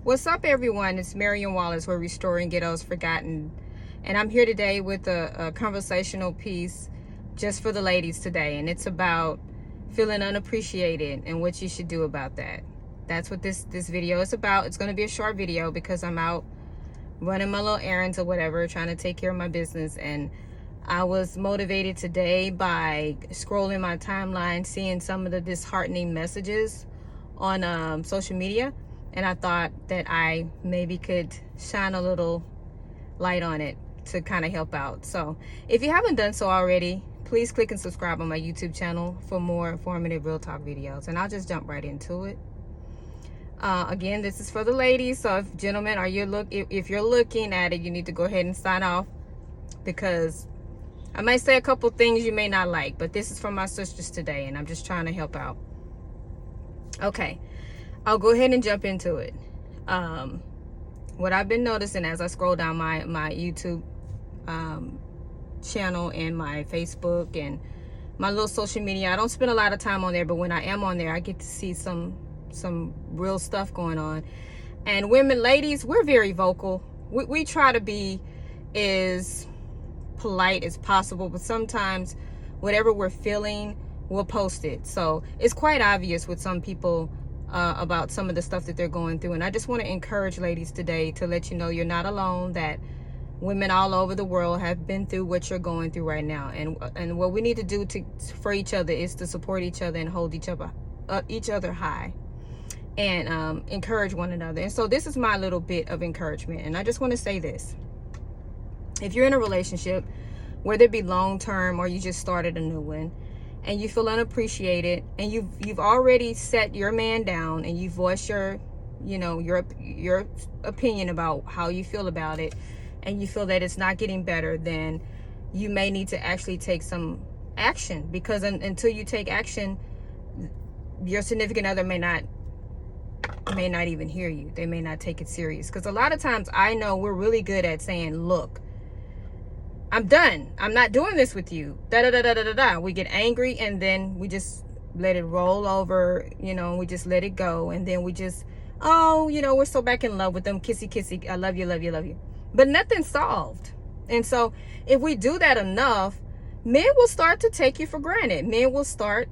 What's up, everyone? It's Marion Wallace. We're restoring Ghettos Forgotten. And I'm here today with a conversational piece just for the ladies today. And it's about feeling unappreciated and what you should do about that. That's what this video is about. It's going to be a short video because I'm out running my little errands or whatever, trying to take care of my business. And I was motivated today by scrolling my timeline, seeing some of the disheartening messages on social media. And I thought that I maybe could shine a little light on it to kind of help out. So if you haven't done so already, please click and subscribe on my YouTube channel for more informative real talk videos. And I'll just jump right into it. Again, this is for the ladies. So if gentlemen, if you're looking at it, you need to go ahead and sign off, because I might say a couple things you may not like, but this is for my sisters today, and I'm just trying to help out. Okay. I'll go ahead and jump into it. What I've been noticing as I scroll down my YouTube channel and my Facebook and my little social media, I don't spend a lot of time on there, but when I am on there, I get to see some real stuff going on. And women, ladies, we're very vocal. We try to be as polite as possible, but sometimes whatever we're feeling, we'll post it. So it's quite obvious with some people about some of the stuff that they're going through. And I just want to encourage ladies today to let you know you're not alone, that women all over the world have been through what you're going through right now. And what we need to do for each other is to support each other and hold each other high and encourage one another. And so this is my little bit of encouragement. And I just want to say this. If you're in a relationship, whether it be long-term or you just started a new one, and you feel unappreciated, and you've already set your man down, and you voice your opinion about how you feel about it, and you feel that it's not getting better, then you may need to actually take some action, because until you take action, your significant other may not even hear you. They may not take it serious. Because a lot of times, I know we're really good at saying, look, I'm done. I'm not doing this with you. Da-da-da-da-da-da. We get angry, and then we just let it roll over, we just let it go. And then we just, we're so back in love with them. Kissy, kissy. I love you, love you, love you. But nothing's solved. And so if we do that enough, men will start to take you for granted. Men will start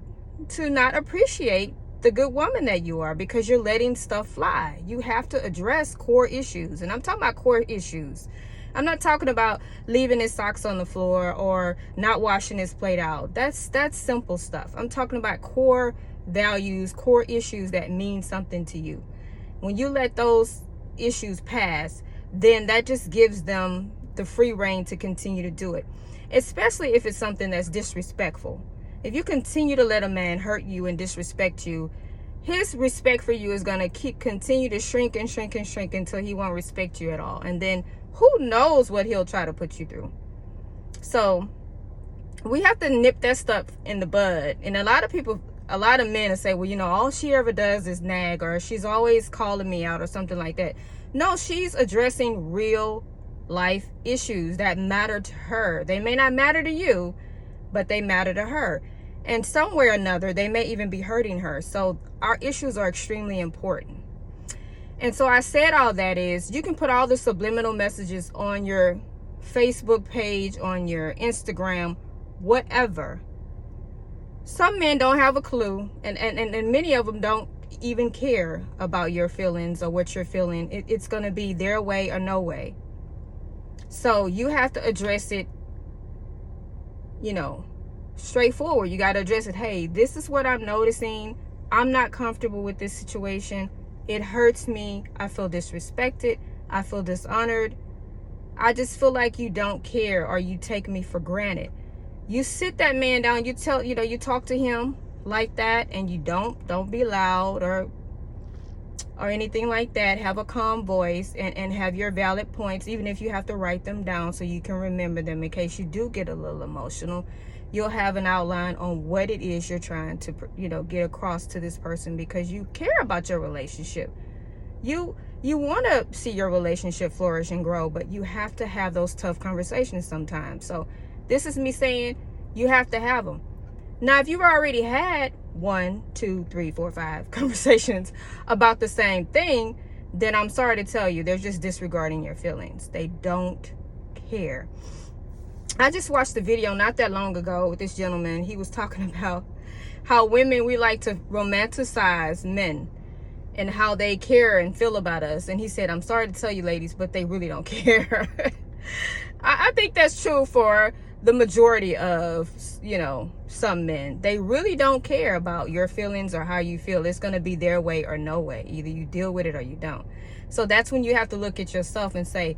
to not appreciate the good woman that you are, because you're letting stuff fly. You have to address core issues. And I'm talking about core issues. I'm not talking about leaving his socks on the floor or not washing his plate out. That's simple stuff. I'm talking about core values, core issues that mean something to you. When you let those issues pass, then that just gives them the free rein to continue to do it, especially if it's something that's disrespectful. If you continue to let a man hurt you and disrespect you, his respect for you is going to continue to shrink and shrink and shrink until he won't respect you at all. And then who knows what he'll try to put you through. So we have to nip that stuff in the bud. And a lot of men will say, well, all she ever does is nag, or she's always calling me out or something like that. No, she's addressing real life issues that matter to her. They may not matter to you, but they matter to her. And somewhere or another, they may even be hurting her. So our issues are extremely important. And so I said all that is, you can put all the subliminal messages on your Facebook page, on your Instagram, whatever. Some men don't have a clue, and many of them don't even care about your feelings or what you're feeling. It's going to be their way or no way. So you have to address it, straightforward. You got to address it. Hey, this is what I'm noticing. I'm not comfortable with this situation. It hurts me. I feel disrespected. I feel dishonored. I just feel like you don't care, or you take me for granted. You sit that man down. You talk to him like that, and you don't be loud or anything like that. Have a calm voice and have your valid points, even if you have to write them down so you can remember them in case you do get a little emotional. You'll have an outline on what it is you're trying to, get across to this person, because you care about your relationship. You want to see your relationship flourish and grow, but you have to have those tough conversations sometimes. So this is me saying you have to have them. Now, if you've already had 1, 2, 3, 4, 5 conversations about the same thing, then I'm sorry to tell you, they're just disregarding your feelings. They don't care. I just watched a video not that long ago with this gentleman. He was talking about how women, we like to romanticize men and how they care and feel about us. And he said, I'm sorry to tell you ladies, but they really don't care. I think that's true for the majority of, you know, some men. They really don't care about your feelings or how you feel. It's going to be their way or no way. Either you deal with it or you don't. So that's when you have to look at yourself and say,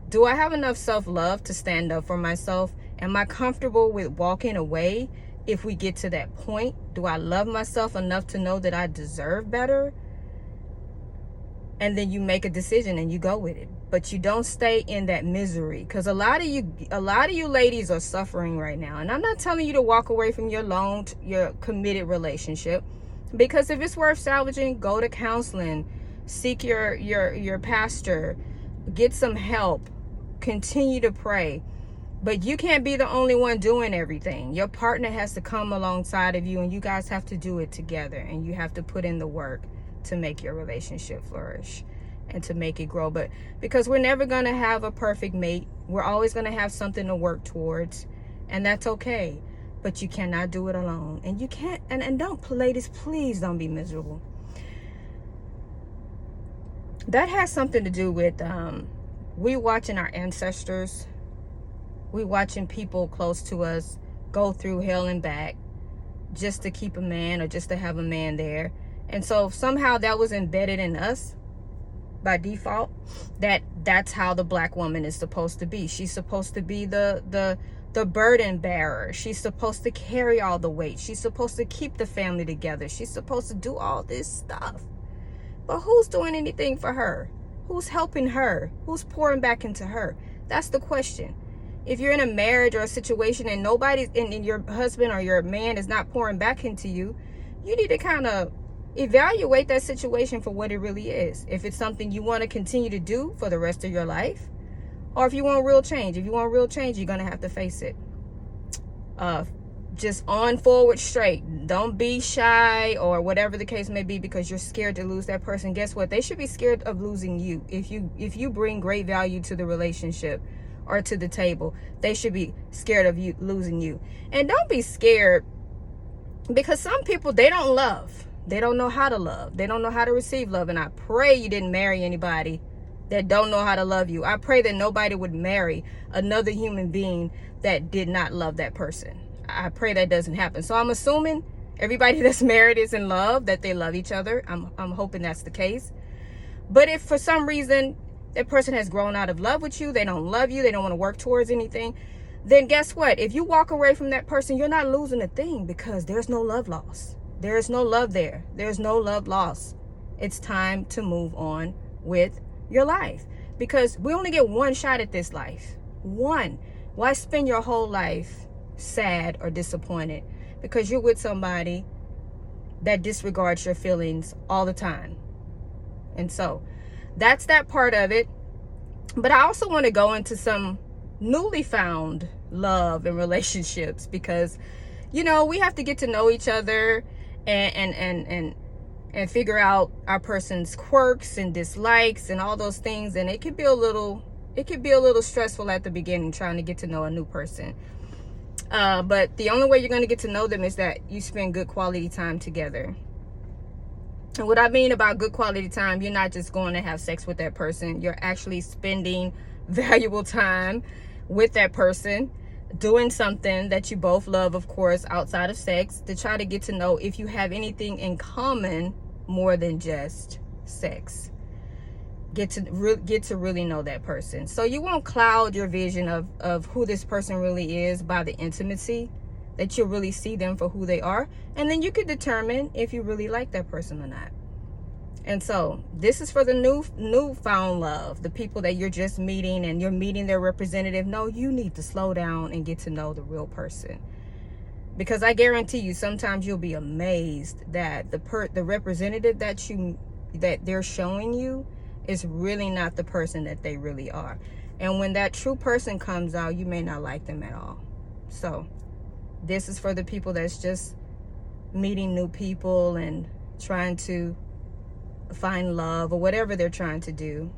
do I have enough self-love to stand up for myself? Am I comfortable with walking away if we get to that point? Do I love myself enough to know that I deserve better? And then you make a decision and you go with it. But you don't stay in that misery, because a lot of you ladies are suffering right now. And I'm not telling you to walk away from your committed relationship, because if it's worth salvaging, go to counseling, seek your pastor, get some help, continue to pray. But you can't be the only one doing everything. Your partner has to come alongside of you, and you guys have to do it together, and you have to put in the work to make your relationship flourish and to make it grow. But because we're never going to have a perfect mate, we're always going to have something to work towards, and that's okay. But you cannot do it alone, and you can't, and don't, ladies, please don't be miserable. That has something to do with we watching our ancestors, we watching people close to us go through hell and back just to keep a man or just to have a man there. And so somehow that was embedded in us by default, that's how the black woman is supposed to be. She's supposed to be the burden bearer. She's supposed to carry all the weight. She's supposed to keep the family together. She's supposed to do all this stuff. But who's doing anything for her? Who's helping her? Who's pouring back into her? That's the question. If you're in a marriage or a situation and nobody's in your husband or your man is not pouring back into you, you need to kind of evaluate that situation for what it really is. If it's something you want to continue to do for the rest of your life, or if you want real change. If you want real change, you're going to have to face it. Just on forward straight. Don't be shy or whatever the case may be because you're scared to lose that person. Guess what? They should be scared of losing you. If you bring great value to the relationship or to the table, they should be scared of you losing you. And don't be scared, because some people, they don't love. They don't know how to love. They don't know how to receive love. And I pray you didn't marry anybody that don't know how to love you. I pray that nobody would marry another human being that did not love that person. I pray that doesn't happen. So I'm assuming everybody that's married is in love, that they love each other. I'm hoping that's the case. But if for some reason that person has grown out of love with you, they don't love you, they don't want to work towards anything, then guess what? If you walk away from that person, you're not losing a thing, because there's no love loss. There is no love there. There's no love loss. It's time to move on with your life, because we only get one shot at this life. One. Why spend your whole life sad or disappointed because you're with somebody that disregards your feelings all the time? And so that's that part of it. But I also want to go into some newly found love and relationships, because you know, we have to get to know each other and figure out our person's quirks and dislikes and all those things. And it could be a little stressful at the beginning trying to get to know a new person. But the only way you're going to get to know them is that you spend good quality time together. And what I mean about good quality time, you're not just going to have sex with that person. You're actually spending valuable time with that person, doing something that you both love, of course, outside of sex, to try to get to know if you have anything in common more than just sex. Get to really know that person. So you won't cloud your vision of who this person really is by the intimacy, that you'll really see them for who they are. And then you can determine if you really like that person or not. And so this is for the newfound love, the people that you're just meeting and you're meeting their representative. No, you need to slow down and get to know the real person. Because I guarantee you, sometimes you'll be amazed that the representative that they're showing you is really not the person that they really are. And when that true person comes out, you may not like them at all. So this is for the people that's just meeting new people and trying to find love or whatever they're trying to do.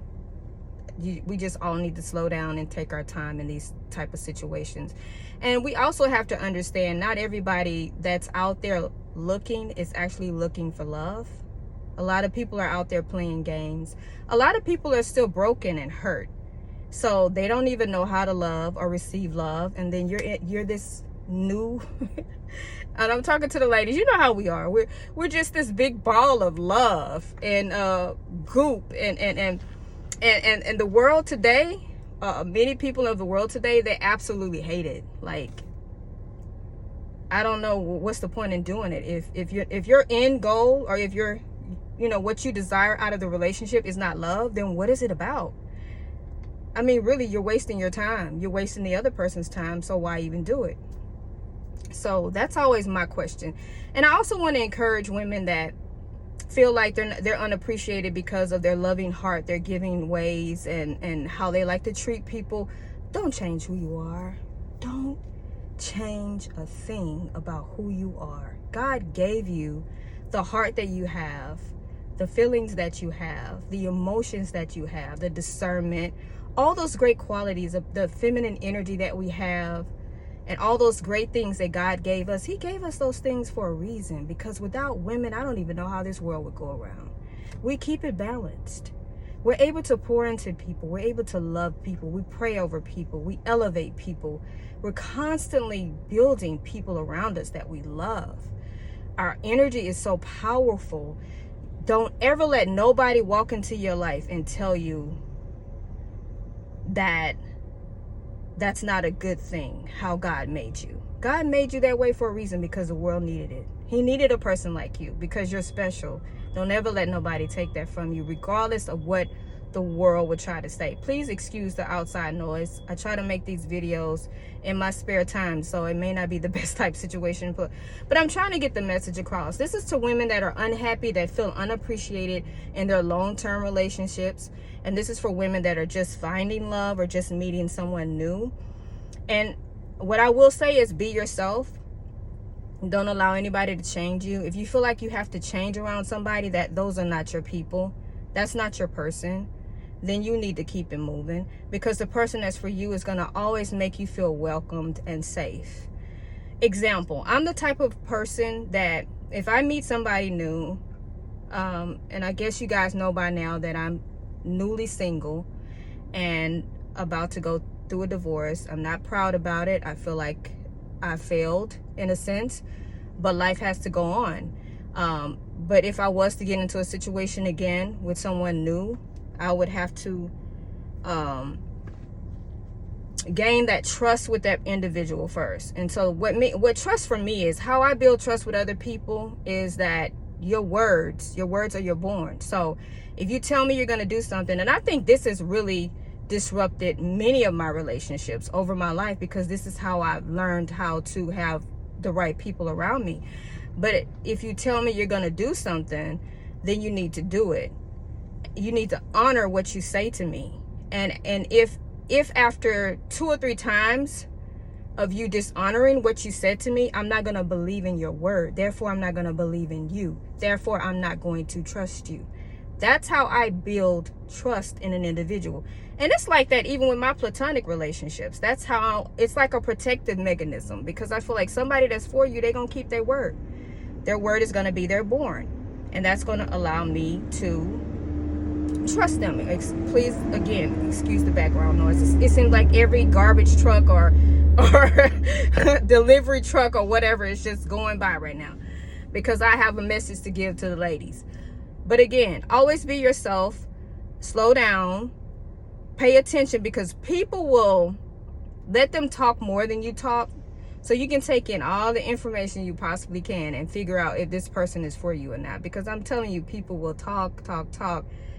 We just all need to slow down and take our time in these type of situations. And we also have to understand not everybody that's out there looking is actually looking for love. A lot of people are out there playing games. A lot of people are still broken and hurt, so they don't even know how to love or receive love. And then you're this new and I'm talking to the ladies, you know how we are. We're just this big ball of love and goop and the world today, many people of the world today, they absolutely hate it. Like, I don't know what's the point in doing it. If your end goal, or if you're, what you desire out of the relationship is not love, then what is it about? I mean, really, you're wasting your time. You're wasting the other person's time, so why even do it? So that's always my question. And I also want to encourage women that feel like they're unappreciated because of their loving heart, their giving ways, and how they like to treat people. Don't change who you are. Don't change a thing about who you are. God gave you the heart that you have, the feelings that you have, the emotions that you have, the discernment, all those great qualities of the feminine energy that we have, and all those great things that God gave us. He gave us those things for a reason, because without women, I don't even know how this world would go around. We keep it balanced. We're able to pour into people. We're able to love people. We pray over people. We elevate people. We're constantly building people around us that we love. Our energy is so powerful. Don't ever let nobody walk into your life and tell you that that's not a good thing, how God made you. God made you that way for a reason, because the world needed it. He needed a person like you because you're special. Don't ever let nobody take that from you, regardless of what the world would try to say. Please excuse the outside noise. I try to make these videos in my spare time, so it may not be the best type situation, but I'm trying to get the message across. This is to women that are unhappy, that feel unappreciated in their long-term relationships. And this is for women that are just finding love or just meeting someone new. And what I will say is, be yourself. Don't allow anybody to change you. If you feel like you have to change around somebody, those are not your people. That's not your person. Then you need to keep it moving, because the person that's for you is going to always make you feel welcomed and safe. Example, I'm the type of person that if I meet somebody new, and I guess you guys know by now that I'm newly single and about to go through a divorce. I'm not proud about it. I feel like I failed in a sense, but life has to go on. But if I was to get into a situation again with someone new, I would have to gain that trust with that individual first. And so what trust for me is, how I build trust with other people is that your words are your born. So if you tell me you're going to do something, and I think this has really disrupted many of my relationships over my life, because this is how I've learned how to have the right people around me. But if you tell me you're going to do something, then you need to do it. You need to honor what you say to me. And if after 2 or 3 times of you dishonoring what you said to me, I'm not going to believe in your word. Therefore, I'm not going to believe in you. Therefore, I'm not going to trust you. That's how I build trust in an individual. And it's like that even with my platonic relationships. That's how it's like a protective mechanism, because I feel like somebody that's for you, they're going to keep their word. Their word is going to be their born. And that's going to allow me to trust them. Please, again, excuse the background noise. It seems like every garbage truck or delivery truck or whatever is just going by right now, because I have a message to give to the ladies. But again, always be yourself. Slow down. Pay attention, because people will let them talk more than you talk. So you can take in all the information you possibly can and figure out if this person is for you or not. Because I'm telling you, people will talk.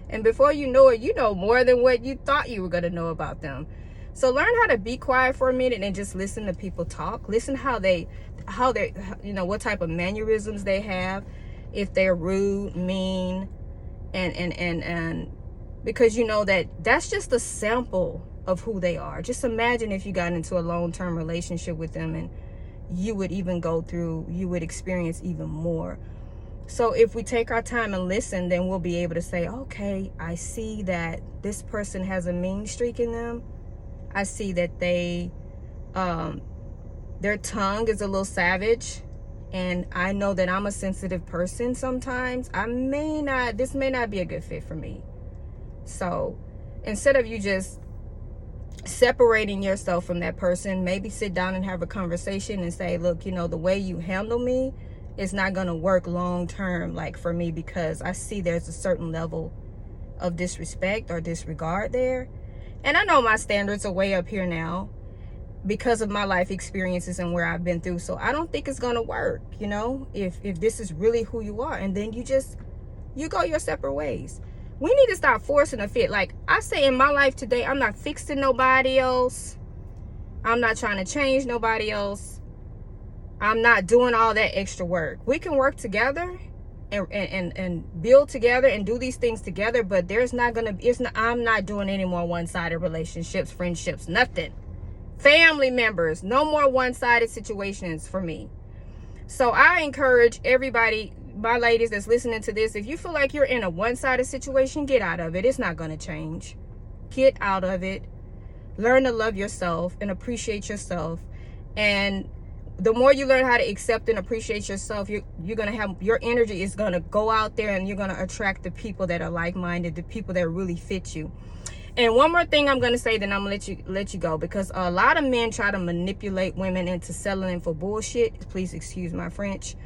And before you know it, you know more than what you thought you were going to know about them. So learn how to be quiet for a minute and just listen to people talk. Listen how they, what type of mannerisms they have. If they're rude, mean, and because you know that's just a sample of who they are. Just imagine if you got into a long-term relationship with them, and you would experience even more. So if we take our time and listen, then we'll be able to say, okay, I see that this person has a mean streak in them. I see that their tongue is a little savage. And I know that I'm a sensitive person sometimes. This may not be a good fit for me. So instead of you just separating yourself from that person, maybe sit down and have a conversation and say, look, the way you handle me is not going to work long term, like for me, because I see there's a certain level of disrespect or disregard there. And I know my standards are way up here now because of my life experiences and where I've been through. So I don't think it's going to work, if this is really who you are. And then you go your separate ways. We need to stop forcing a fit. Like I say in my life today, I'm not fixing nobody else. I'm not trying to change nobody else. I'm not doing all that extra work. We can work together and build together and do these things together, but I'm not doing any more one-sided relationships, friendships, nothing. Family members, no more one-sided situations for me. So I encourage everybody, my ladies that's listening to this, if you feel like you're in a one-sided situation, get out of it. It's not going to change. Get out of it. Learn to love yourself and appreciate yourself. And the more you learn how to accept and appreciate yourself, you're going to have, your energy is going to go out there and you're going to attract the people that are like-minded, the people that really fit you. And one more thing I'm going to say, then I'm going to let you go, because a lot of men try to manipulate women into settling for bullshit. Please excuse my French.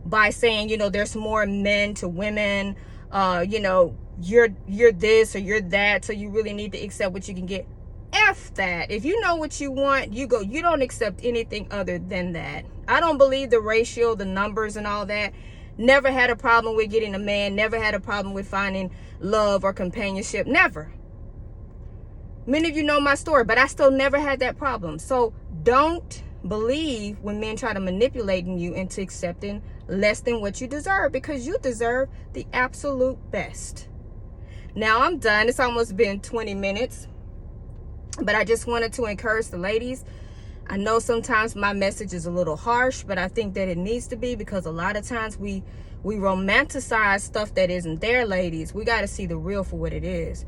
By saying, there's more men to women, you're this or you're that, so you really need to accept what you can get. F that. If you know what you want, you go. You don't accept anything other than that. I don't believe the ratio, the numbers and all that. Never had a problem with getting a man. Never had a problem with finding love or companionship. Never. Many of you know my story, but I still never had that problem. So don't believe when men try to manipulate you into accepting less than what you deserve, because you deserve the absolute best. Now I'm done. It's almost been 20 minutes. But I just wanted to encourage the ladies. I know sometimes my message is a little harsh, but I think that it needs to be, because a lot of times we romanticize stuff that isn't there, ladies. We got to see the real for what it is.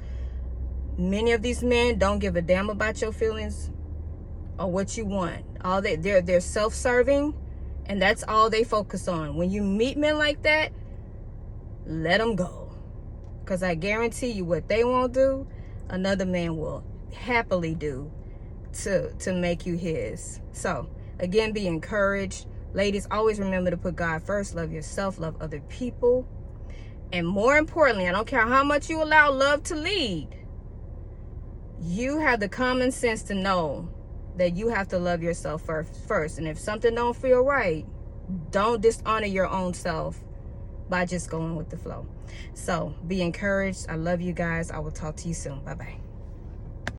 Many of these men don't give a damn about your feelings or what you want. They're self-serving, and that's all they focus on. When you meet men like that, let them go. Because I guarantee you, what they won't do, another man will happily do to make you his. So again, be encouraged. Ladies, always remember to put God first. Love yourself, love other people, and more importantly, I don't care how much you allow love to lead, you have the common sense to know that you have to love yourself first. And if something don't feel right, don't dishonor your own self by just going with the flow. So be encouraged. I love you guys. I will talk to you soon. Bye-bye.